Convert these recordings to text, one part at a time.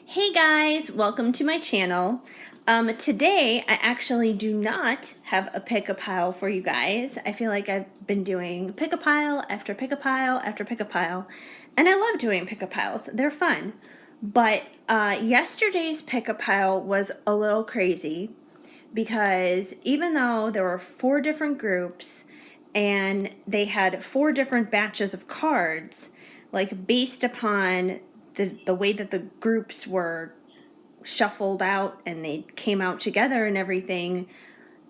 Hey guys, welcome to my channel. Today I actually do not have a pick-a-pile for you guys. I feel like I've been doing pick-a-pile after pick-a-pile after pick-a-pile, and I love doing pick-a-piles. They're fun. But yesterday's pick-a-pile was a little crazy because even though there were 4 different groups and they had 4 different batches of cards, like based upon the way that the groups were shuffled out and they came out together and everything,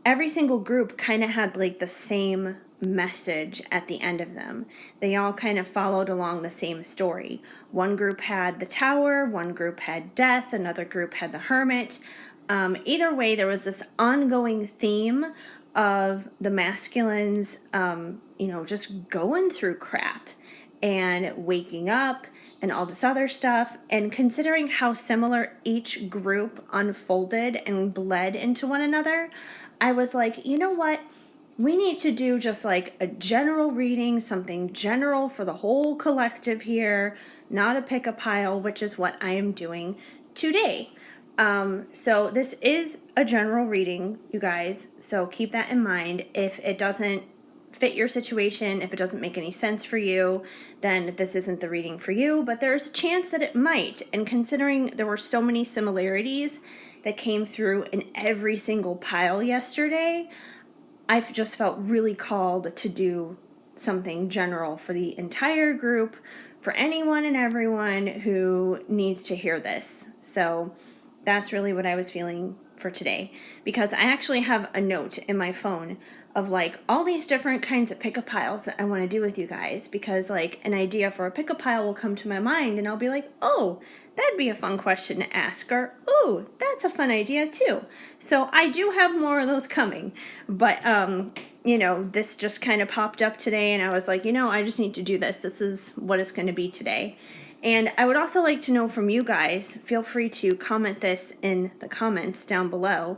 every single group kind of had like the same message at the end of them. They all kind of followed along the same story. One group had the tower, one group had death, another group had the hermit. Either way, there was this ongoing theme of the masculines, just going through crap and waking up and all this other stuff. And considering how similar each group unfolded and bled into one another, I was like, you know what? We need to do just like a general reading, something general for the whole collective here, not a pick a pile, which is what I am doing today. So this is a general reading, you guys, so keep that in mind. If it doesn't fit your situation, if it doesn't make any sense for you, then this isn't the reading for you, but there's a chance that it might. And considering there were so many similarities that came through in every single pile yesterday, I just felt really called to do something general for the entire group, for anyone and everyone who needs to hear this. So that's really what I was feeling for today, because I actually have a note in my phone of like all these different kinds of pick-a-piles that I want to do with you guys, because like an idea for a pick-a-pile will come to my mind and I'll be like, oh, that'd be a fun question to ask, or ooh, that's a fun idea too. So I do have more of those coming, but this just kind of popped up today and I was like, I just need to do this. This is what it's going to be today. And I would also like to know from you guys, feel free to comment this in the comments down below.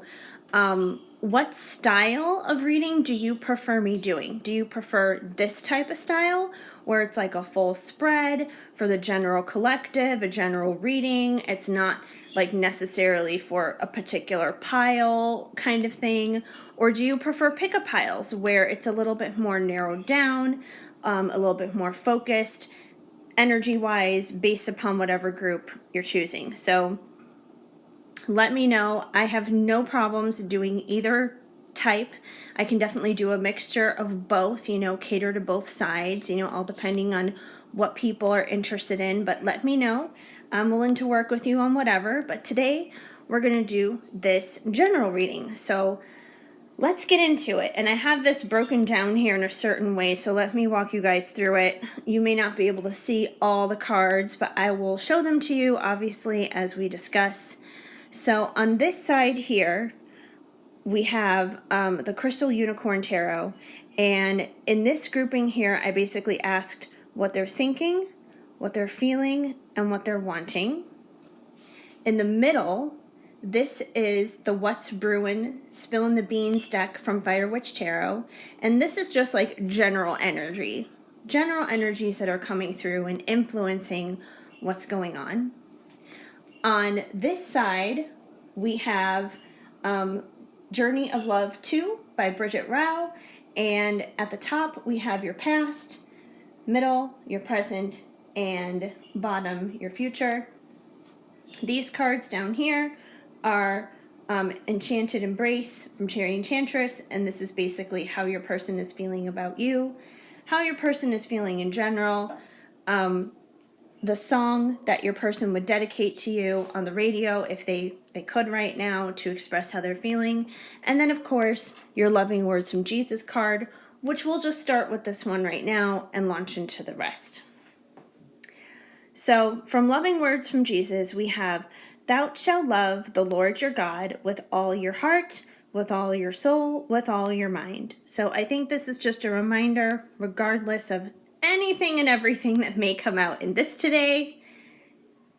What style of reading do you prefer me doing? Do you prefer this type of style where it's like a full spread for the general collective, a general reading? It's not like necessarily for a particular pile kind of thing. Or do you prefer pick-a-piles where it's a little bit more narrowed down, a little bit more focused, energy-wise, based upon whatever group you're choosing? So let me know. I have no problems doing either type. I can definitely do a mixture of both, cater to both sides, all depending on what people are interested in. But let me know. I'm willing to work with you on whatever. But today we're going to do this general reading. So let's get into it. And I have this broken down here in a certain way, so let me walk you guys through it. You may not be able to see all the cards, but I will show them to you, obviously, as we discuss. So on this side here, we have the Crystal Unicorn Tarot. And in this grouping here, I basically asked what they're thinking, what they're feeling, and what they're wanting. In the middle, this is the What's Brewin' Spillin' the Beans deck from Fire Witch Tarot. And this is just like general energy. General energies that are coming through and influencing what's going on. On this side, we have Journey of Love 2 by Bridget Rao. And at the top, we have your past, middle, your present, and bottom, your future. These cards down here are Enchanted Embrace from Cherry Enchantress, and this is basically how your person is feeling about you, how your person is feeling in general, the song that your person would dedicate to you on the radio if they could right now to express how they're feeling, and then of course your Loving Words from Jesus card, which we'll just start with this one right now and launch into the rest. So from Loving Words from Jesus, we have, Thou shalt love the Lord your God with all your heart, with all your soul, with all your mind. So I think this is just a reminder, regardless of anything and everything that may come out in this today,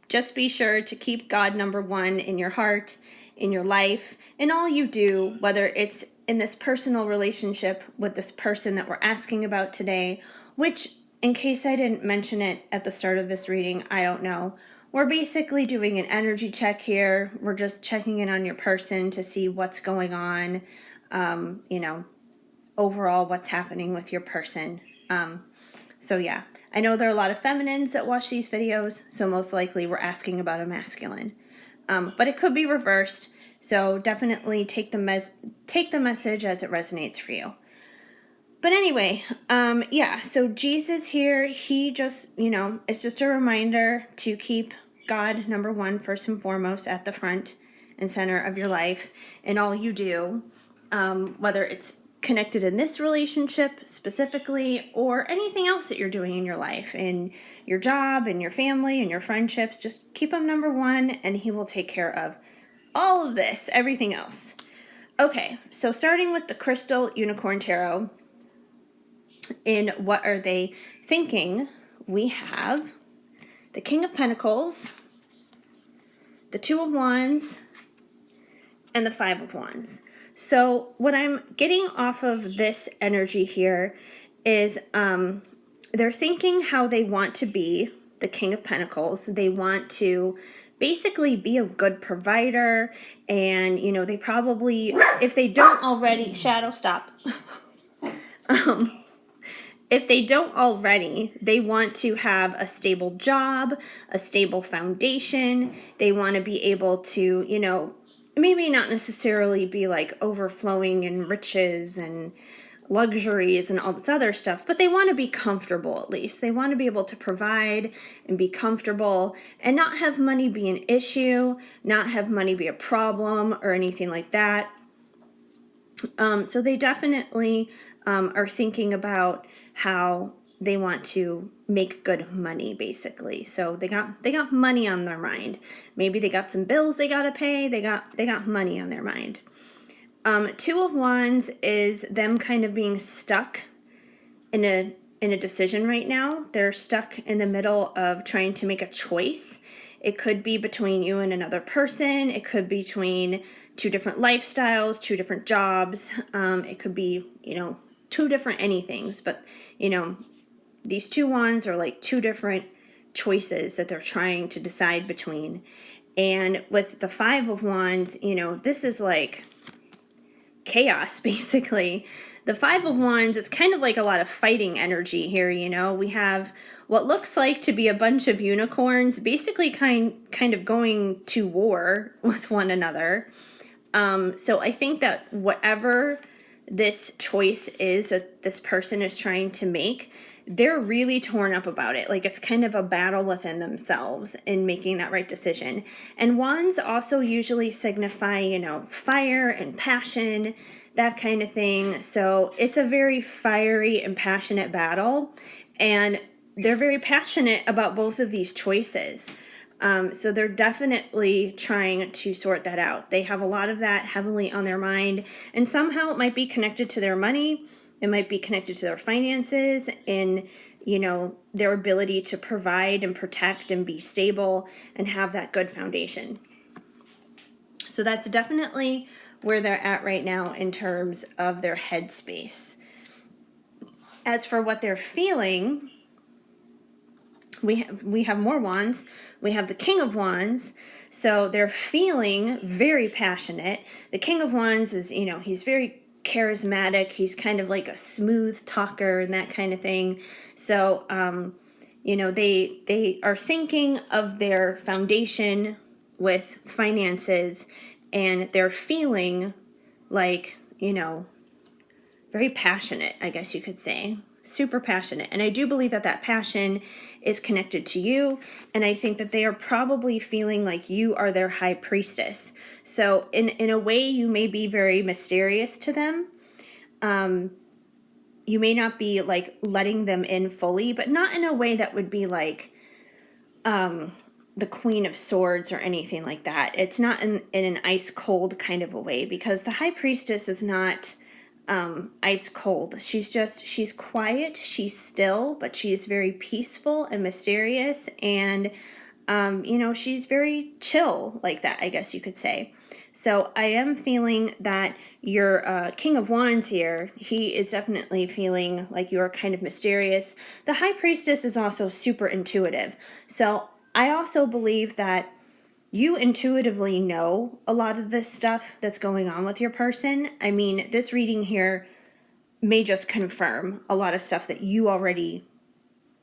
just be sure to keep God number one in your heart, in your life, in all you do, whether it's in this personal relationship with this person that we're asking about today, which, in case I didn't mention it at the start of this reading, I don't know, we're basically doing an energy check here. We're just checking in on your person to see what's going on, overall what's happening with your person. So yeah, I know there are a lot of feminines that watch these videos, so most likely we're asking about a masculine. But it could be reversed, so definitely take the message as it resonates for you. But anyway, so Jesus here, he just, it's just a reminder to keep God, number one, first and foremost, at the front and center of your life and all you do, whether it's connected in this relationship specifically or anything else that you're doing in your life, in your job, in your family, in your friendships. Just keep him number one and he will take care of all of this, everything else. Okay, so starting with the Crystal Unicorn Tarot, in what are they thinking, we have the King of Pentacles, the Two of Wands, and the Five of Wands. So what I'm getting off of this energy here is they're thinking how they want to be the King of Pentacles. They want to basically be a good provider, and they probably, if they don't already, Shadow, stop. If they don't already, they want to have a stable job, a stable foundation. They want to be able to, maybe not necessarily be like overflowing in riches and luxuries and all this other stuff, but they want to be comfortable at least. They want to be able to provide and be comfortable and not have money be an issue, not have money be a problem or anything like that. So they definitely are thinking about how they want to make good money, basically. So they got money on their mind. Maybe they got some bills they gotta pay. They got money on their mind. Two of Wands is them kind of being stuck in a decision right now. They're stuck in the middle of trying to make a choice. It could be between you and another person. It could be between two different lifestyles, two different jobs. It could be, two different anythings. But, these two wands are like two different choices that they're trying to decide between. And with the Five of Wands, this is like chaos, basically. The Five of Wands, it's kind of like a lot of fighting energy here, We have what looks like to be a bunch of unicorns basically kind of going to war with one another. So I think that whatever this choice is that this person is trying to make, they're really torn up about it. Like, it's kind of a battle within themselves in making that right decision. And wands also usually signify, fire and passion, that kind of thing. So it's a very fiery and passionate battle. And they're very passionate about both of these choices. So they're definitely trying to sort that out. They have a lot of that heavily on their mind. And somehow it might be connected to their money. It might be connected to their finances and, their ability to provide and protect and be stable and have that good foundation. So that's definitely where they're at right now in terms of their headspace. As for what they're feeling, we have more wands. We have the King of Wands. So they're feeling very passionate. The King of Wands is, he's very charismatic. He's kind of like a smooth talker and that kind of thing. So, they are thinking of their foundation with finances, and they're feeling like, very passionate, I guess you could say. Super passionate. And I do believe that passion is connected to you. And I think that they are probably feeling like you are their high priestess. So in a way, you may be very mysterious to them. You may not be like letting them in fully, but not in a way that would be like the Queen of Swords or anything like that. It's not in an ice cold kind of a way, because the high priestess is not ice cold. She's quiet, she's still, but she's very peaceful and mysterious, and she's very chill like that, I guess you could say. So I am feeling that your King of Wands here, he is definitely feeling like you're kind of mysterious. The High Priestess is also super intuitive. So I also believe that you intuitively know a lot of this stuff that's going on with your person. I mean, this reading here may just confirm a lot of stuff that you already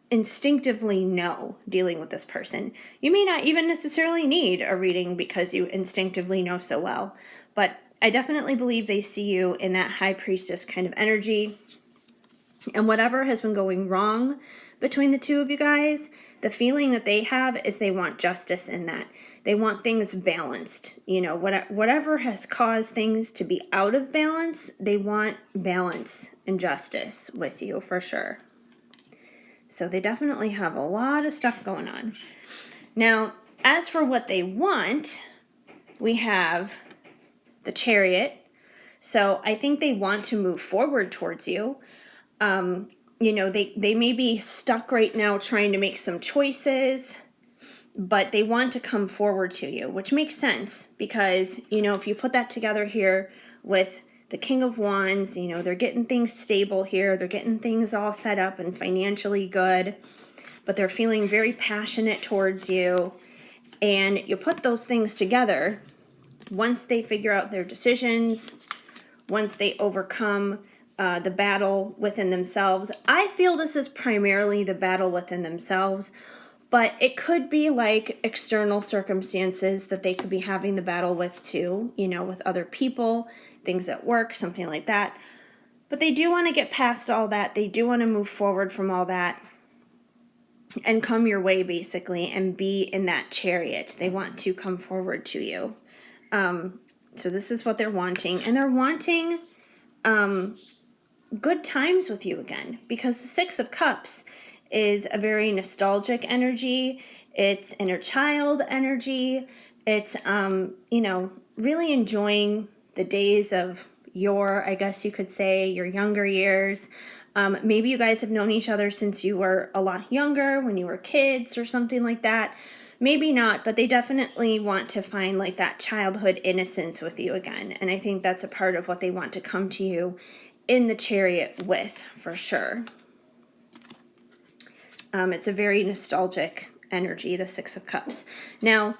instinctively know dealing with this person. You may not even necessarily need a reading because you instinctively know so well, but I definitely believe they see you in that high priestess kind of energy. And whatever has been going wrong between the two of you guys, the feeling that they have is they want justice in that. They want things balanced. You know, whatever has caused things to be out of balance, they want balance and justice with you for sure. So they definitely have a lot of stuff going on. Now, as for what they want, we have the Chariot. So I think they want to move forward towards you. You know, they may be stuck right now trying to make some choices, but they want to come forward to you, which makes sense because, you know, if you put that together here with the King of Wands, you know, they're getting things stable here. They're getting things all set up and financially good, but they're feeling very passionate towards you. And you put those things together, once they figure out their decisions, once they overcome the battle within themselves. I feel this is primarily the battle within themselves, but it could be like external circumstances that they could be having the battle with too, you know, with other people, things at work, something like that. But they do want to get past all that. They do want to move forward from all that and come your way basically and be in that Chariot. They want to come forward to you. So this is what they're wanting. And they're wanting good times with you again, because the Six of Cups is a very nostalgic energy. It's inner child energy. It's, you know, really enjoying the days of I guess you could say, your younger years. Maybe you guys have known each other since you were a lot younger, when you were kids or something like that. Maybe not, but they definitely want to find like that childhood innocence with you again. And I think that's a part of what they want to come to you in the Chariot with, for sure. It's a very nostalgic energy, the Six of Cups. Now,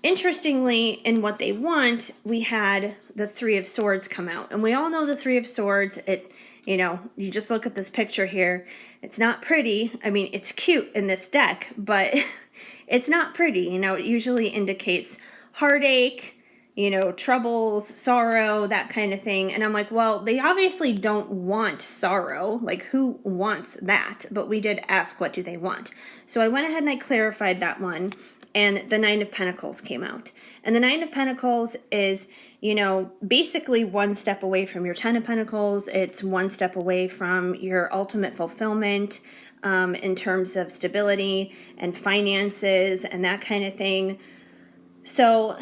interestingly, in what they want, we had the Three of Swords come out. And we all know the Three of Swords, you know, you just look at this picture here. It's not pretty. I mean, it's cute in this deck, but it's not pretty. You know, it usually indicates heartache, you know, troubles, sorrow, that kind of thing. And I'm like, well, they obviously don't want sorrow. Like, who wants that? But we did ask, what do they want? So I went ahead and I clarified that one. And the Nine of Pentacles came out. And the Nine of Pentacles is, you know, basically one step away from your Ten of Pentacles. It's one step away from your ultimate fulfillment in terms of stability and finances and that kind of thing. So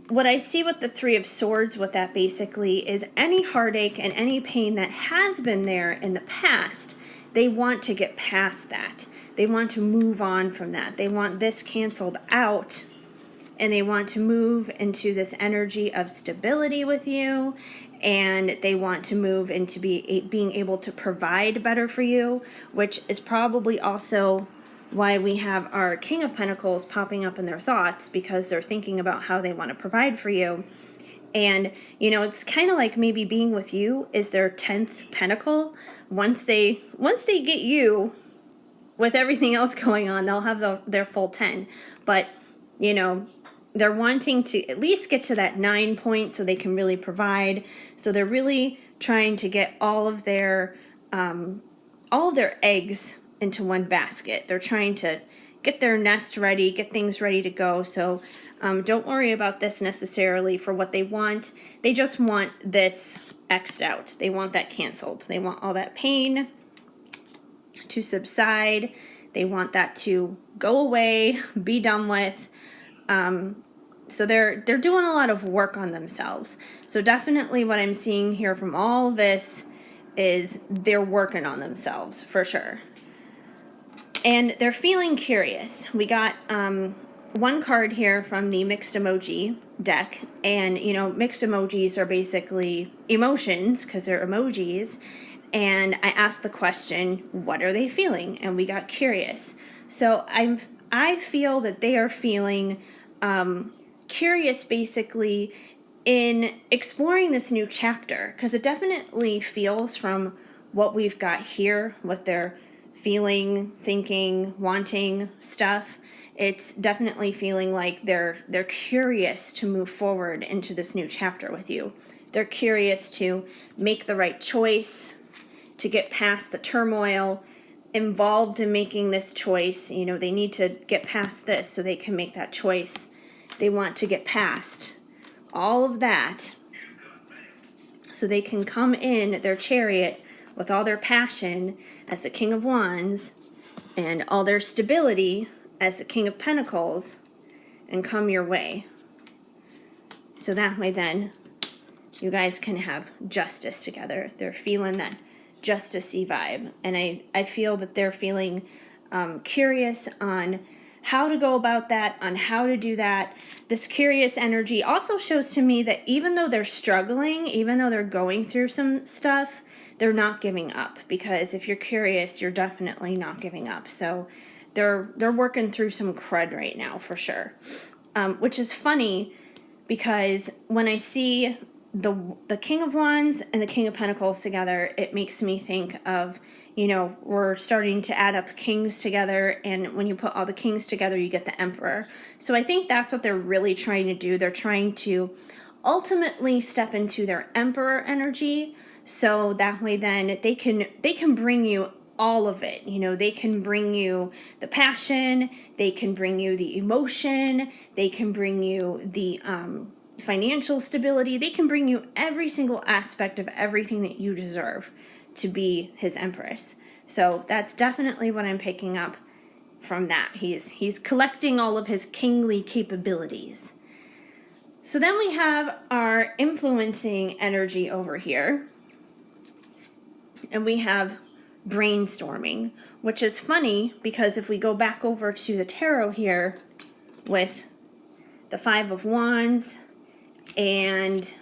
what I see with the Three of Swords, what that basically is, any heartache and any pain that has been there in the past, they want to get past that. They want to move on from that. They want this canceled out, and they want to move into this energy of stability with you, and they want to move into being able to provide better for you, which is probably also why we have our King of Pentacles popping up in their thoughts, because they're thinking about how they want to provide for you. And, you know, it's kind of like maybe being with you is their 10th pentacle. Once they get you, with everything else going on, they'll have their full 10. But, you know, they're wanting to at least get to that 9 point so they can really provide. So they're really trying to get all of their eggs into one basket. They're trying to get their nest ready, get things ready to go. So don't worry about this necessarily for what they want. They just want this X'd out. They want that canceled. They want all that pain to subside. They want that to go away, be done with. So they're doing a lot of work on themselves. So definitely what I'm seeing here from all of this is they're working on themselves for sure. And they're feeling curious. We got one card here from the mixed emoji deck. And, you know, mixed emojis are basically emotions because they're emojis. And I asked the question, what are they feeling? And we got curious. So I feel that they are feeling curious, basically, in exploring this new chapter, because it definitely feels from what we've got here, what they're feeling, thinking, wanting stuff. It's definitely feeling like they're curious to move forward into this new chapter with you. They're curious to make the right choice, to get past the turmoil involved in making this choice. You know, they need to get past this so they can make that choice. They want to get past all of that so they can come in their chariot with all their passion as the King of Wands and all their stability as the King of Pentacles and come your way. So that way then you guys can have justice together. They're feeling that justice-y vibe. And I feel that they're feeling curious on how to go about that, on how to do that. This curious energy also shows to me that even though they're struggling, even though they're going through some stuff, they're not giving up. Because if you're curious, you're definitely not giving up. So they're working through some crud right now for sure. Which is funny because when I see the King of Wands and the King of Pentacles together, it makes me think of, you know, we're starting to add up kings together, and when you put all the kings together, you get the Emperor. So I think that's what they're really trying to do. They're trying to ultimately step into their Emperor energy, so that way then they can bring you all of it. You know, they can bring you the passion, they can bring you the emotion, they can bring you the financial stability, they can bring you every single aspect of everything that you deserve to be his Empress. So that's definitely what I'm picking up from that. He's collecting all of his kingly capabilities. So then we have our influencing energy over here. And we have brainstorming, which is funny because if we go back over to the tarot here with the Five of Wands and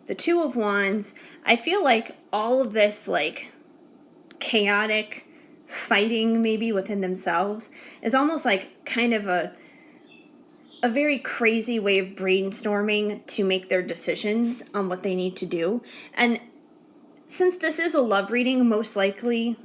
the Two of Wands, I feel like all of this like chaotic fighting maybe within themselves is almost like kind of a very crazy way of brainstorming to make their decisions on what they need to do. And since this is a love reading, most likely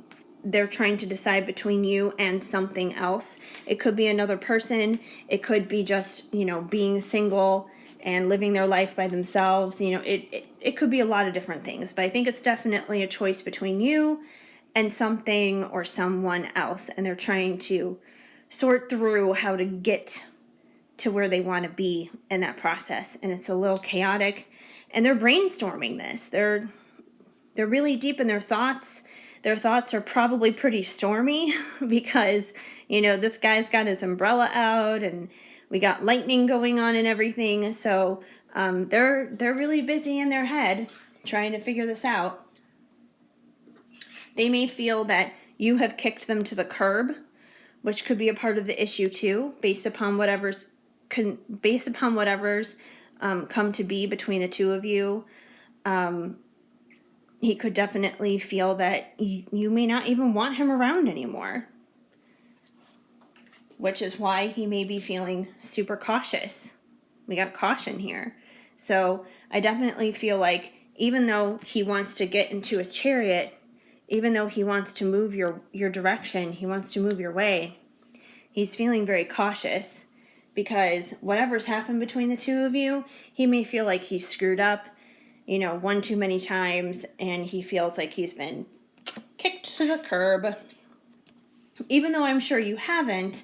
they're trying to decide between you and something else. It could be another person. It could be just, you know, being single and living their life by themselves. You know, it could be a lot of different things. But I think it's definitely a choice between you and something or someone else. And they're trying to sort through how to get to where they want to be in that process. And it's a little chaotic. And they're brainstorming this. They're really deep in their thoughts. Their thoughts are probably pretty stormy because, you know, this guy's got his umbrella out and we got lightning going on and everything. So they're really busy in their head trying to figure this out. They may feel that you have kicked them to the curb, which could be a part of the issue too, based upon whatever's come to be between the two of you. He could definitely feel that you may not even want him around anymore, which is why he may be feeling super cautious. We got caution here. So I definitely feel like even though he wants to get into his chariot, even though he wants to move your direction, he wants to move your way, he's feeling very cautious because whatever's happened between the two of you, he may feel like he's screwed up, you know, one too many times, and he feels like he's been kicked to the curb. Even though I'm sure you haven't,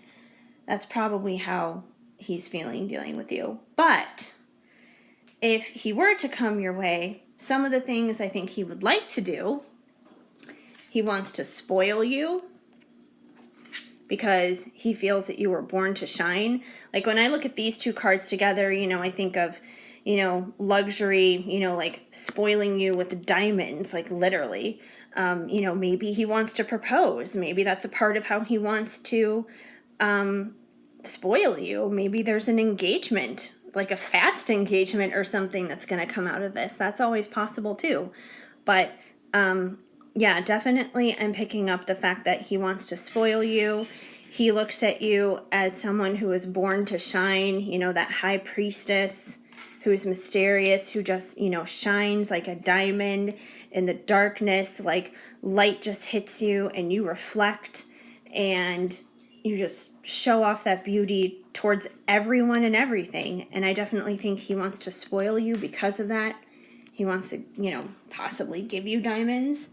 that's probably how he's feeling dealing with you. But if he were to come your way, some of the things I think he would like to do, he wants to spoil you because he feels that you were born to shine. Like when I look at these two cards together, you know, I think of, you know, luxury, you know, like spoiling you with diamonds, like literally. You know, maybe he wants to propose. Maybe that's a part of how he wants to spoil you. Maybe there's an engagement, like a fast engagement or something that's going to come out of this. That's always possible too. But yeah, definitely I'm picking up the fact that he wants to spoil you. He looks at you as someone who is born to shine, that high priestess who's mysterious, who just, shines like a diamond in the darkness, like light just hits you and you reflect and you just show off that beauty towards everyone and everything. And I definitely think he wants to spoil you because of that. He wants to, possibly give you diamonds.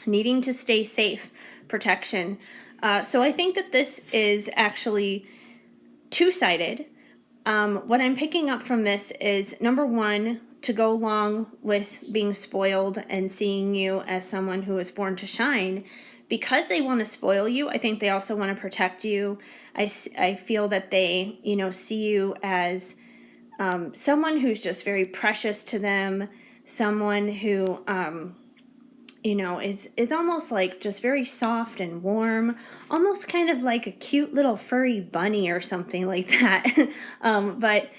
Needing to stay safe, protection. So I think that this is actually two-sided. What I'm picking up from this is, number one, to go along with being spoiled and seeing you as someone who is born to shine. Because they want to spoil you, I think they also want to protect you. I feel that they, see you as someone who's just very precious to them, someone who, is almost like just very soft and warm, almost kind of like a cute little furry bunny or something like that. But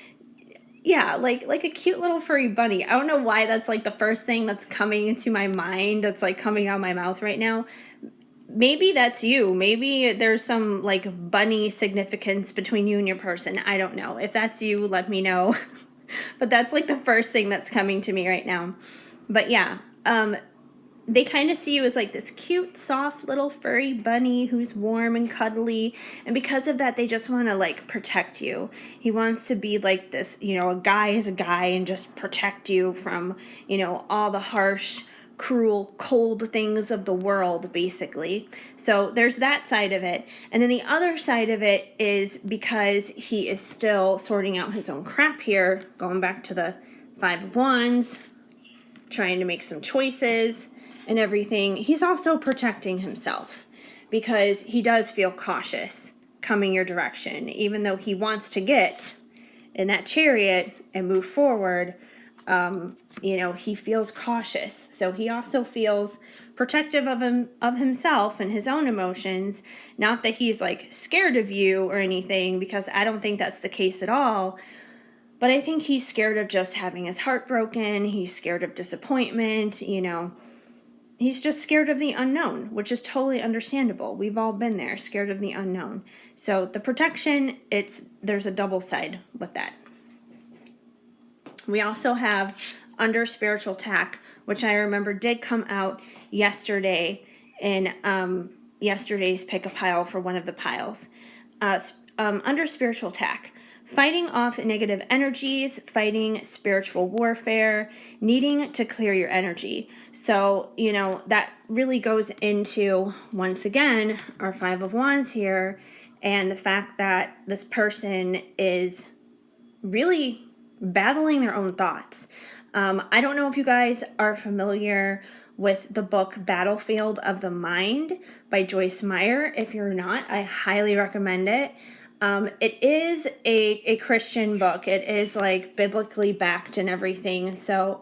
yeah, like a cute little furry bunny. I don't know why that's like the first thing that's coming into my mind, that's like coming out of my mouth right now. Maybe that's you. Maybe there's some like bunny significance between you and your person. I don't know. If that's you, let me know. But that's like the first thing that's coming to me right now. But yeah, they kind of see you as like this cute, soft little furry bunny who's warm and cuddly. And because of that, they just want to like protect you. He wants to be like this, a guy is a guy and just protect you from, all the harsh, cruel, cold things of the world, basically. So there's that side of it. And then the other side of it is because he is still sorting out his own crap here, going back to the Five of Wands, trying to make some choices and everything. He's also protecting himself because he does feel cautious coming your direction, even though he wants to get in that chariot and move forward. He feels cautious. So he also feels protective of himself and his own emotions. Not that he's like scared of you or anything, because I don't think that's the case at all. But I think he's scared of just having his heart broken. He's scared of disappointment, He's just scared of the unknown, which is totally understandable. We've all been there, scared of the unknown. So the protection, there's a double side with that. We also have under spiritual attack, which I remember did come out yesterday in yesterday's pick a pile for one of the piles. Under spiritual attack, fighting off negative energies, fighting spiritual warfare, needing to clear your energy. So, that really goes into, once again, our Five of Wands here, and the fact that this person is really battling their own thoughts. I don't know if you guys are familiar with the book Battlefield of the Mind by Joyce Meyer. If you're not, I highly recommend it. It is a Christian book. It is like biblically backed and everything. So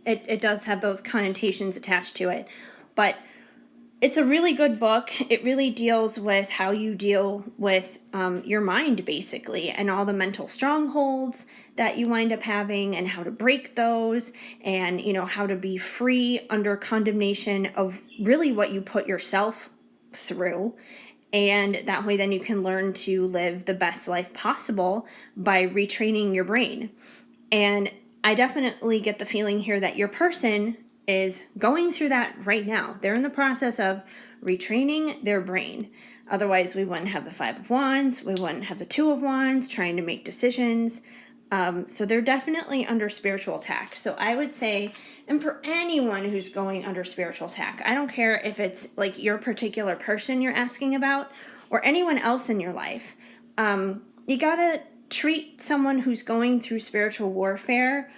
it does have those connotations attached to it. But it's a really good book. It really deals with how you deal with your mind, basically, and all the mental strongholds that you wind up having and how to break those and, how to be free under condemnation of really what you put yourself through. And that way then you can learn to live the best life possible by retraining your brain. And I definitely get the feeling here that your person is going through that right now. They're in the process of retraining their brain. Otherwise, we wouldn't have the Five of Wands. We wouldn't have the Two of Wands trying to make decisions. So they're definitely under spiritual attack. So I would say, and for anyone who's going under spiritual attack, I don't care if it's like your particular person you're asking about or anyone else in your life, you gotta treat someone who's going through spiritual warfare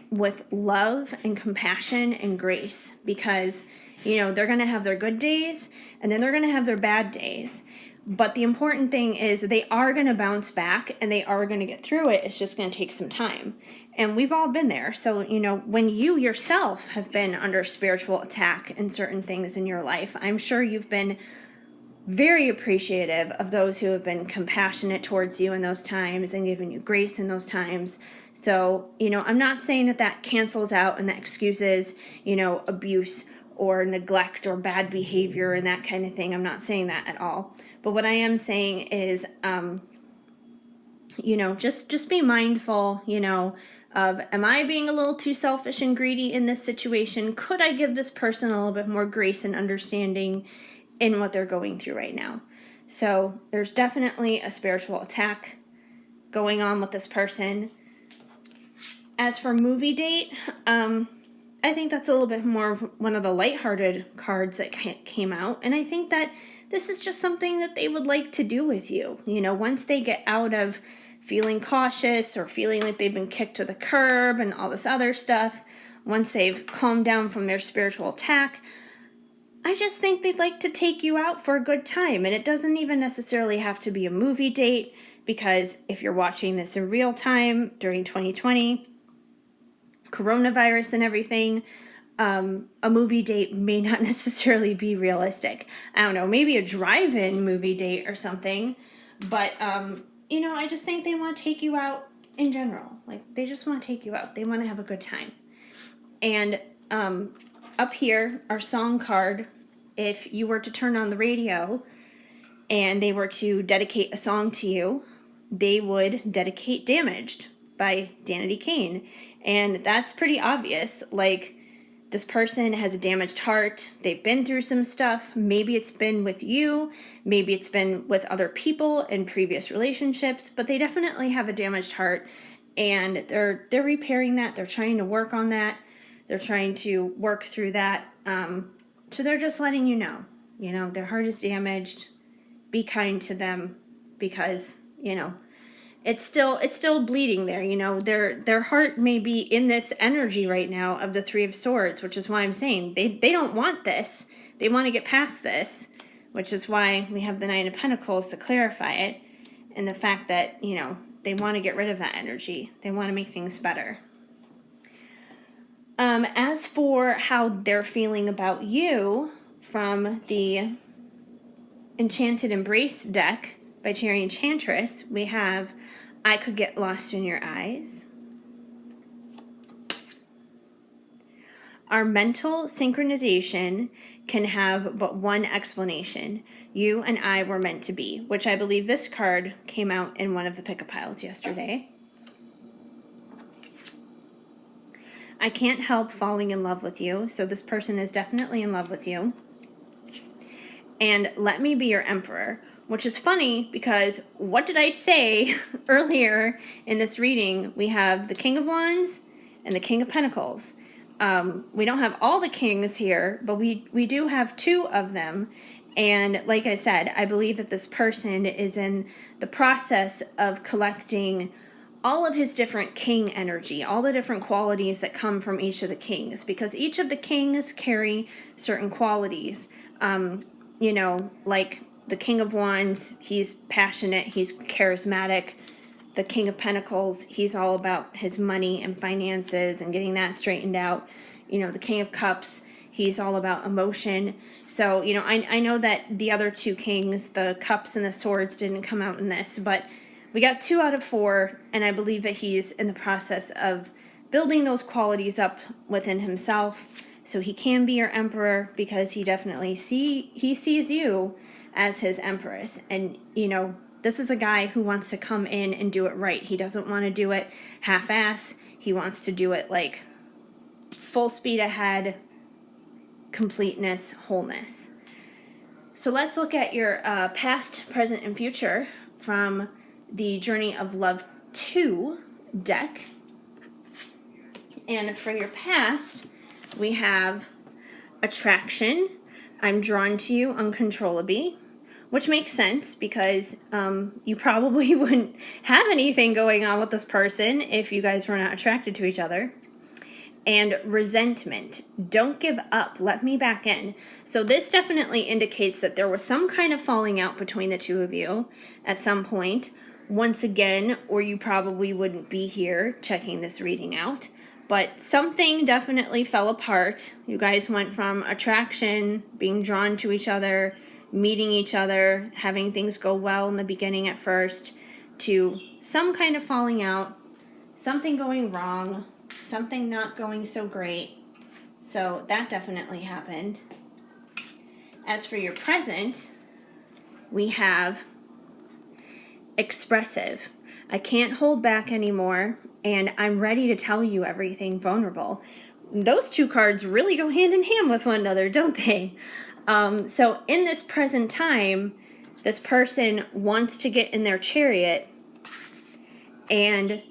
with love and compassion and grace, because they're going to have their good days and then they're going to have their bad days. But the important thing is they are going to bounce back and they are going to get through it. It's just going to take some time. And we've all been there. So, when you yourself have been under spiritual attack in certain things in your life, I'm sure you've been very appreciative of those who have been compassionate towards you in those times and given you grace in those times So, I'm not saying that cancels out and that excuses, abuse or neglect or bad behavior and that kind of thing. I'm not saying that at all. But what I am saying is, just be mindful, of, am I being a little too selfish and greedy in this situation? Could I give this person a little bit more grace and understanding in what they're going through right now? So there's definitely a spiritual attack going on with this person. As for movie date, I think that's a little bit more of one of the lighthearted cards that came out. And I think that this is just something that they would like to do with you. Once they get out of feeling cautious or feeling like they've been kicked to the curb and all this other stuff, once they've calmed down from their spiritual attack, I just think they'd like to take you out for a good time. And it doesn't even necessarily have to be a movie date, because if you're watching this in real time during 2020, coronavirus and everything, a movie date may not necessarily be realistic. I don't know, maybe a drive-in movie date or something, but I just think they want to take you out in general. Like, they just want to take you out. They want to have a good time. And up here, our song card, if you were to turn on the radio and they were to dedicate a song to you, they would dedicate Damaged by Danity Kane. And that's pretty obvious. Like, this person has a damaged heart. They've been through some stuff. Maybe it's been with you. Maybe it's been with other people in previous relationships. But they definitely have a damaged heart. And they're repairing that. They're trying to work on that. They're trying to work through that. So they're just letting you know. Their heart is damaged. Be kind to them, because, it's still bleeding there. Their heart may be in this energy right now of the Three of Swords, which is why I'm saying they don't want this. They want to get past this, which is why we have the Nine of Pentacles to clarify it, and the fact that, they want to get rid of that energy. They want to make things better. As for how they're feeling about you, from the Enchanted Embrace deck by Cherry Enchantress, we have I Could Get Lost in Your Eyes. Our mental synchronization can have but one explanation. You and I were meant to be, which I believe this card came out in one of the pick-a piles yesterday. I can't help falling in love with you. So this person is definitely in love with you. And let me be your emperor, which is funny because what did I say earlier in this reading? We have the King of Wands and the King of Pentacles. We don't have all the kings here, but we do have two of them. And like I said, I believe that this person is in the process of collecting all of his different king energy, all the different qualities that come from each of the kings, because each of the kings carry certain qualities. Like the King of Wands, he's passionate, he's charismatic. The King of Pentacles, he's all about his money and finances and getting that straightened out. The King of Cups, he's all about emotion. So, I know that the other two kings, the Cups and the Swords, didn't come out in this, but we got 2 out of 4, and I believe that he's in the process of building those qualities up within himself, so he can be your emperor, because he definitely sees you as his empress. And, this is a guy who wants to come in and do it right. He doesn't want to do it half-ass. He wants to do it like full speed ahead, completeness, wholeness. So let's look at your past, present, and future from the Journey of Love 2 deck. And for your past, we have attraction. I'm drawn to you uncontrollably, which makes sense because you probably wouldn't have anything going on with this person if you guys were not attracted to each other. And resentment. Don't give up. Let me back in. So this definitely indicates that there was some kind of falling out between the two of you at some point. Once again, or you probably wouldn't be here checking this reading out. But something definitely fell apart. You guys went from attraction, being drawn to each other, meeting each other, having things go well in the beginning at first, to some kind of falling out. something going wrong, something not going so great. So that definitely happened. As for your present, we have expressive. I can't hold back anymore, and I'm ready to tell you everything, vulnerable. Those two cards really go hand in hand with one another, don't they? So in this present time, this person wants to get in their chariot and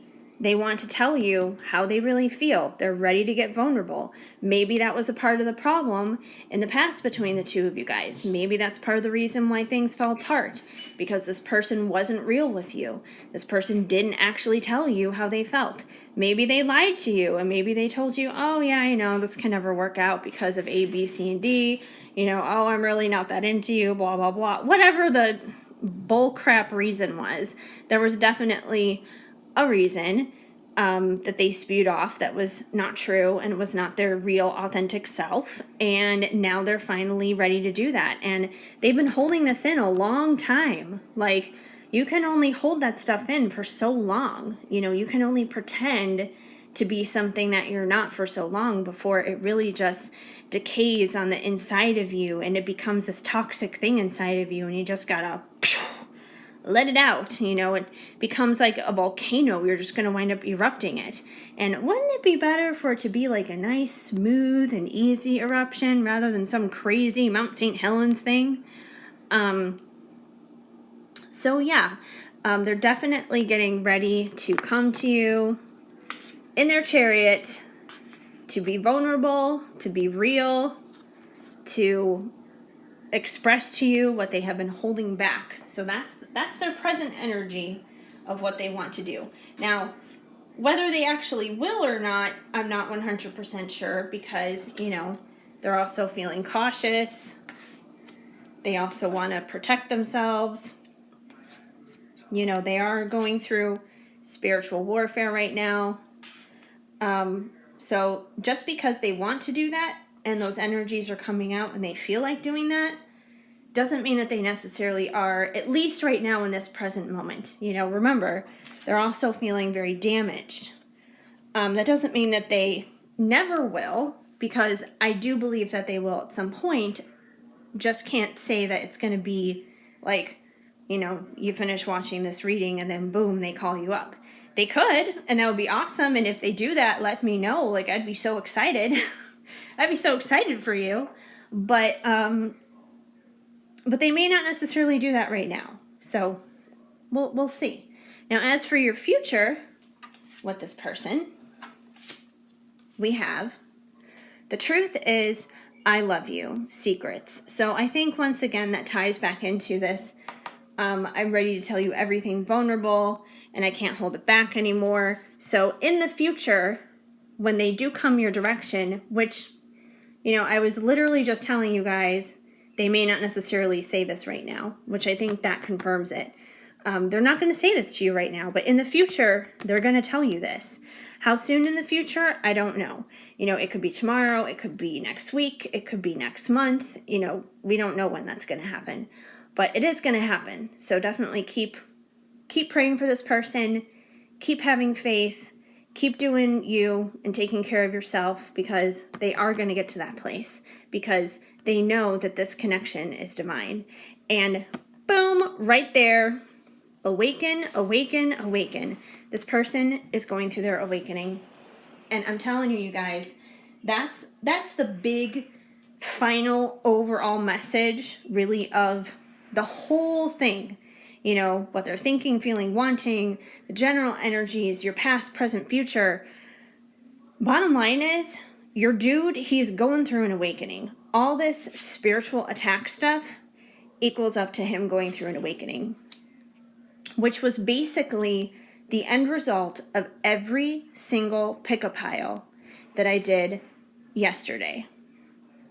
they want to tell you how they really feel. They're ready to get vulnerable. Maybe that was a part of the problem in the past between the two of you guys. Maybe that's part of the reason why things fell apart, because this person wasn't real with you. This person didn't actually tell you how they felt. Maybe they lied to you, and maybe they told you, oh yeah, I know this can never work out because of A, B, C, and D. You know, oh, I'm really not that into you, blah, blah, blah. Whatever the bullcrap reason was, there was definitely a reason that they spewed off that was not true and was not their real authentic self, and now they're finally ready to do that. And they've been holding this in a long time. Like, you can only hold that stuff in for so long. You know, you can only pretend to be something that you're not for so long before it really just decays on the inside of you and it becomes this toxic thing inside of you, and you just gotta let it out. You know, it becomes like a volcano. You're just going to wind up erupting it. And wouldn't it be better for it to be like a nice, smooth, and easy eruption rather than some crazy Mount St. Helens thing? So yeah, they're definitely getting ready to come to you in their chariot, to be vulnerable, to be real, to express to you what they have been holding back. So that's their present energy of what they want to do. Now, whether they actually will or not, I'm not 100% sure, because, you know, they're also feeling cautious. They also want to protect themselves. You know, they are going through spiritual warfare right now. So just because they want to do that and those energies are coming out and they feel like doing that, doesn't mean that they necessarily are, at least right now in this present moment. You know, remember, they're also feeling very damaged. That doesn't mean that they never will, because I do believe that they will at some point. Just can't say that it's going to be like, you know, you finish watching this reading and then boom, they call you up. They could, and that would be awesome. And if they do that, let me know. Like, I'd be so excited. I'd be so excited for you. But they may not necessarily do that right now. So we'll see. Now, as for your future with this person, we have the truth is I love you, secrets. So I think once again that ties back into this. I'm ready to tell you everything, vulnerable, and I can't hold it back anymore. So in the future, when they do come your direction, which, you know, I was literally just telling you guys, they may not necessarily say this right now, which I think that confirms it. They're not going to say this to you right now, but in the future, they're going to tell you this. How soon in the future? I don't know. You know, it could be tomorrow, it could be next week, it could be next month. You know, we don't know when that's going to happen, but it is going to happen. So definitely keep praying for this person, keep having faith, keep doing you and taking care of yourself, because they are going to get to that place, because they know that this connection is divine. And boom, right there, awaken, awaken, awaken. This person is going through their awakening. And I'm telling you guys, that's the big final overall message really of the whole thing. You know, what they're thinking, feeling, wanting, the general energies, your past, present, future. Bottom line is, your dude, he's going through an awakening. All this spiritual attack stuff equals up to him going through an awakening, which was basically the end result of every single pick-a pile that I did yesterday.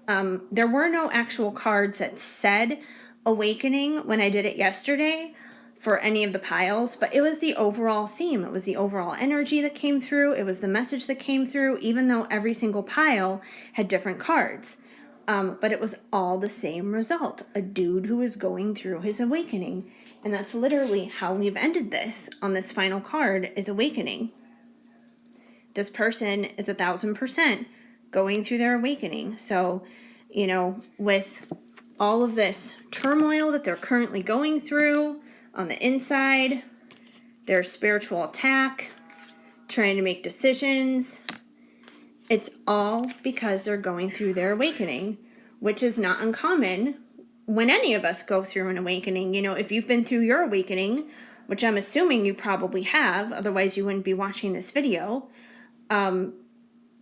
There were no actual cards that said awakening when I did it yesterday for any of the piles, but it was the overall theme. It was the overall energy that came through. It was the message that came through, even though every single pile had different cards. But it was all the same result. A dude who is going through his awakening. And that's literally how we've ended this on this final card, is awakening. this person is 1,000% going through their awakening. So, with all of this turmoil that they're currently going through on the inside, their spiritual attack, trying to make decisions, it's all because they're going through their awakening, which is not uncommon when any of us go through an awakening. If you've been through your awakening, which I'm assuming you probably have, otherwise you wouldn't be watching this video,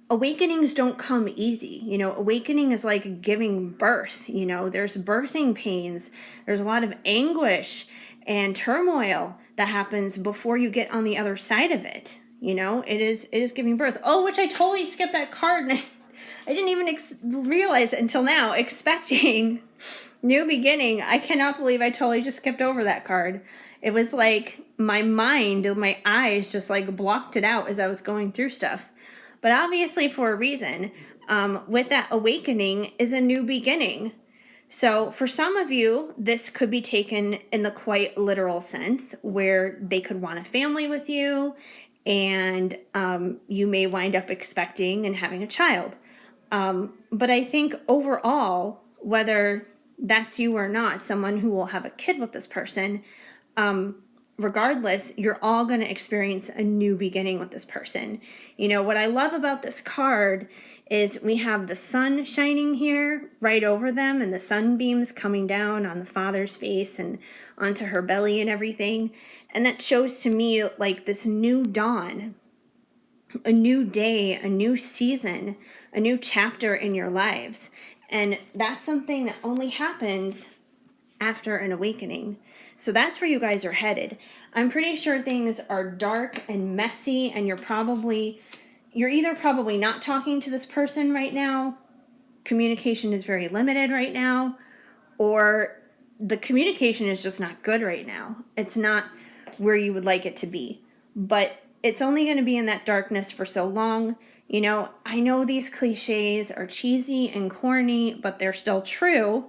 awakenings don't come easy. Awakening is like giving birth. There's birthing pains. There's a lot of anguish and turmoil that happens before you get on the other side of it. It is giving birth. Oh, which I totally skipped that card, and I didn't even realize it until now. Expecting new beginning. I cannot believe I totally just skipped over that card. It was like my mind, my eyes just like blocked it out as I was going through stuff. But obviously for a reason. With that awakening is a new beginning. So for some of you, this could be taken in the quite literal sense, where they could want a family with you, and you may wind up expecting and having a child. But I think overall, whether that's you or not, someone who will have a kid with this person, regardless, you're all going to experience a new beginning with this person. What I love about this card is we have the sun shining here right over them, and the sunbeams coming down on the father's face and onto her belly and everything. And that shows to me like this new dawn, a new day, a new season, a new chapter in your lives. And that's something that only happens after an awakening. So that's where you guys are headed. I'm pretty sure things are dark and messy, and you're either probably not talking to this person right now, communication is very limited right now, or the communication is just not good right now. It's not where you would like it to be. But it's only going to be in that darkness for so long. I know these cliches are cheesy and corny, but they're still true.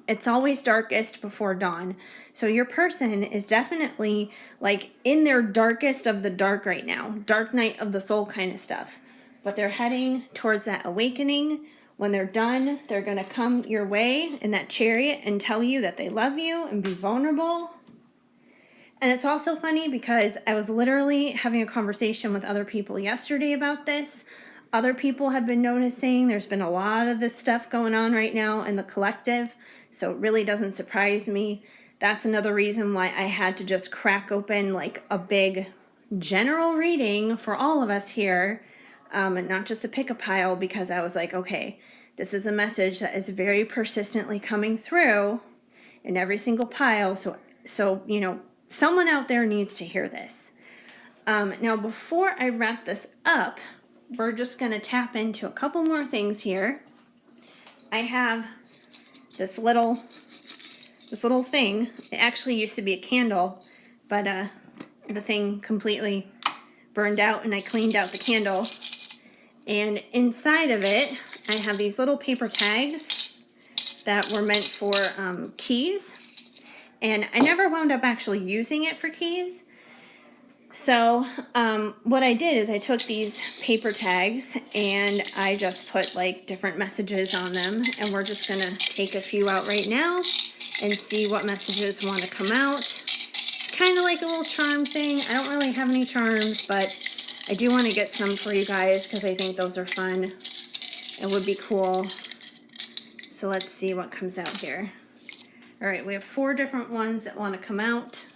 It's always darkest before dawn. So your person is definitely like in their darkest of the dark right now. Dark night of the soul kind of stuff. But they're heading towards that awakening. When they're done, they're going to come your way in that chariot and tell you that they love you and be vulnerable. And it's also funny because I was literally having a conversation with other people yesterday about this. Other people have been noticing there's been a lot of this stuff going on right now in the collective. So it really doesn't surprise me. That's another reason why I had to just crack open like a big general reading for all of us here, and not just a pick-a-pile, because I was like, okay, this is a message that is very persistently coming through in every single pile. So someone out there needs to hear this. Now, before I wrap this up, we're just going to tap into a couple more things here. I have this little thing. It actually used to be a candle, but the thing completely burned out, and I cleaned out the candle. And inside of it, I have these little paper tags that were meant for keys. And I never wound up actually using it for keys. So what I did is I took these paper tags and I just put like different messages on them, and we're just going to take a few out right now and see what messages want to come out. Kind of like a little charm thing. I don't really have any charms, but I do want to get some for you guys because I think those are fun. It would be cool. So let's see what comes out here. All right, we have 4 different ones that want to come out.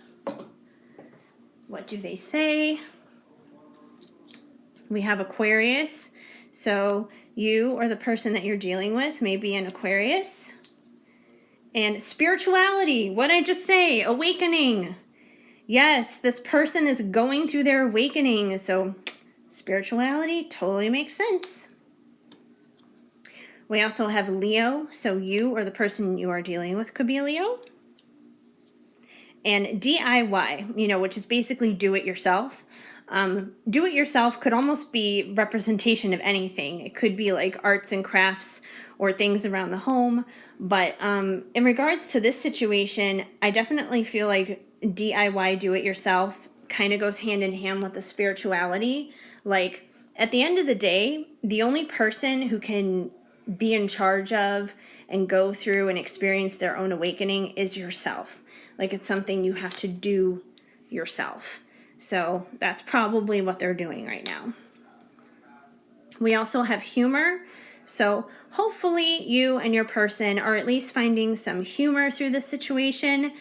What do they say? We have Aquarius. So you or the person that you're dealing with may be an Aquarius. And spirituality. What did I just say? Awakening. Yes, this person is going through their awakening. So spirituality totally makes sense. We also have Leo. So you or the person you are dealing with could be a Leo. And DIY, which is basically do it yourself. Do it yourself could almost be representation of anything. It could be like arts and crafts or things around the home. But in regards to this situation, I definitely feel like DIY, do it yourself, kind of goes hand in hand with the spirituality. Like, at the end of the day, the only person who can be in charge of and go through and experience their own awakening is yourself. Like, it's something you have to do yourself. So that's probably what they're doing right now. We also have humor. So hopefully you and your person are at least finding some humor through this situation.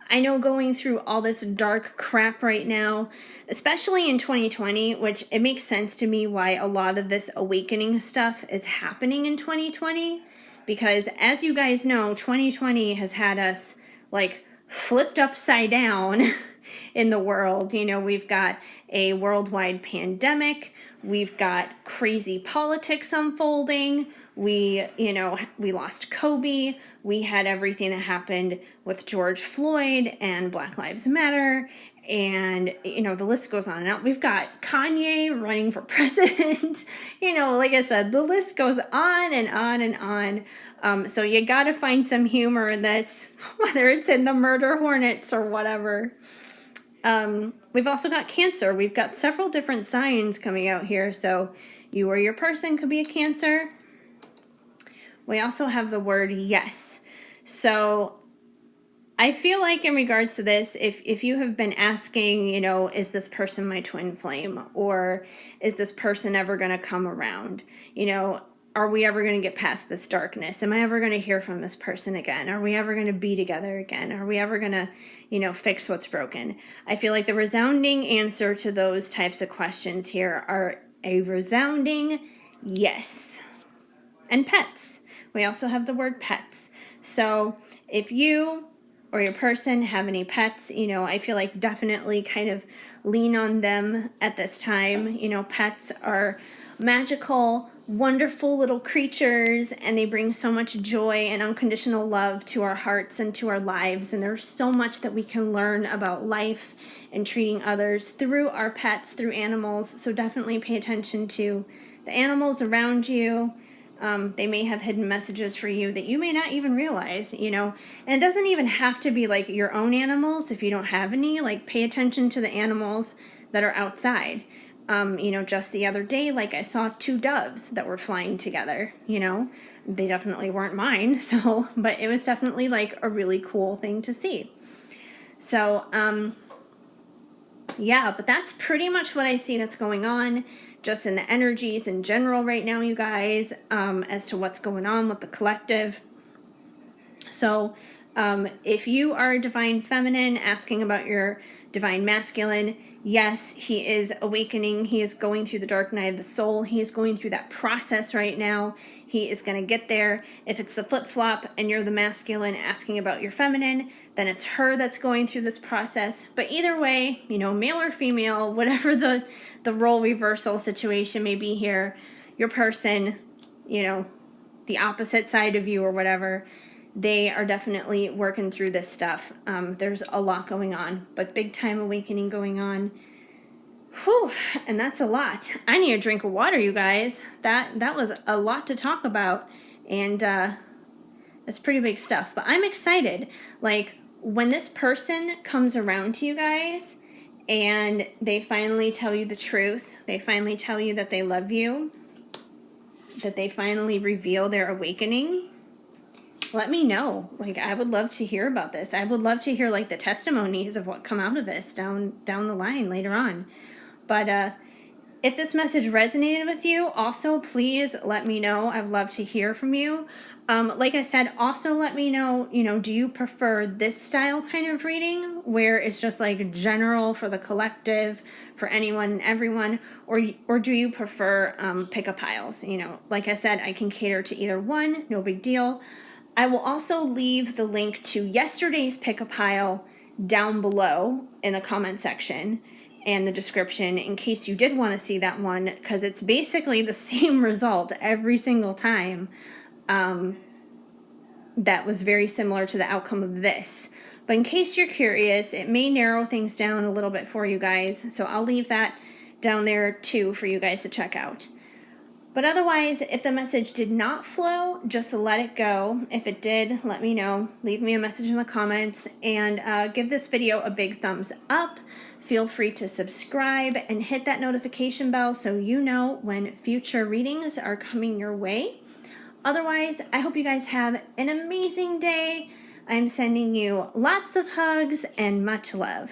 I know going through all this dark crap right now, especially in 2020, which it makes sense to me why a lot of this awakening stuff is happening in 2020. Because as you guys know, 2020 has had us like flipped upside down in the world. You know, we've got a worldwide pandemic. We've got crazy politics unfolding. We lost Kobe. We had everything that happened with George Floyd and Black Lives Matter. And, the list goes on and on. We've got Kanye running for president. Like I said, the list goes on and on and on. So you got to find some humor in this, whether it's in the murder hornets or whatever. We've also got Cancer. We've got several different signs coming out here. So you or your person could be a Cancer. We also have the word yes. So I feel like in regards to this, if you have been asking, is this person my twin flame? Or is this person ever going to come around? Are we ever going to get past this darkness? Am I ever going to hear from this person again? Are we ever going to be together again? Are we ever going to, fix what's broken? I feel like the resounding answer to those types of questions here are a resounding yes. And pets. We also have the word pets. So if you or your person have any pets, I feel like definitely kind of lean on them at this time. Pets are magical, wonderful little creatures, and they bring so much joy and unconditional love to our hearts and to our lives. And there's so much that we can learn about life and treating others through our pets, through animals. So definitely pay attention to the animals around you. They may have hidden messages for you that you may not even realize, and it doesn't even have to be like your own animals. If you don't have any, like, pay attention to the animals that are outside. Just the other day, like, I saw 2 doves that were flying together. They definitely weren't mine. But it was definitely like a really cool thing to see. So, yeah, but that's pretty much what I see that's going on just in the energies in general right now, you guys, as to what's going on with the collective. So if you are a divine feminine asking about your divine masculine, yes, he is awakening. He is going through the dark night of the soul. He is going through that process right now. He is going to get there. If it's the flip-flop and you're the masculine asking about your feminine, then it's her that's going through this process. But either way, male or female, whatever the role reversal situation may be here, your person, the opposite side of you or whatever, they are definitely working through this stuff. There's a lot going on, but big time awakening going on. Whew, and that's a lot. I need a drink of water, you guys. That was a lot to talk about, and it's pretty big stuff. But I'm excited. Like, when this person comes around to you guys, and they finally tell you the truth, they finally tell you that they love you, that they finally reveal their awakening, let me know. Like, I would love to hear about this. I would love to hear, like, the testimonies of what come out of this down the line later on. But if this message resonated with you, also please let me know. I'd love to hear from you. Like I said, also let me know, do you prefer this style kind of reading where it's just like general for the collective, for anyone and everyone, or do you prefer pick-a piles? Like I said, I can cater to either one, no big deal. I will also leave the link to yesterday's pick-a-pile down below in the comment section and the description in case you did want to see that one, because it's basically the same result every single time. That was very similar to the outcome of this. But in case you're curious, it may narrow things down a little bit for you guys, so I'll leave that down there too for you guys to check out. But otherwise, if the message did not flow, just let it go. If it did, let me know. Leave me a message in the comments, and give this video a big thumbs up. Feel free to subscribe and hit that notification bell so you know when future readings are coming your way. Otherwise, I hope you guys have an amazing day. I'm sending you lots of hugs and much love.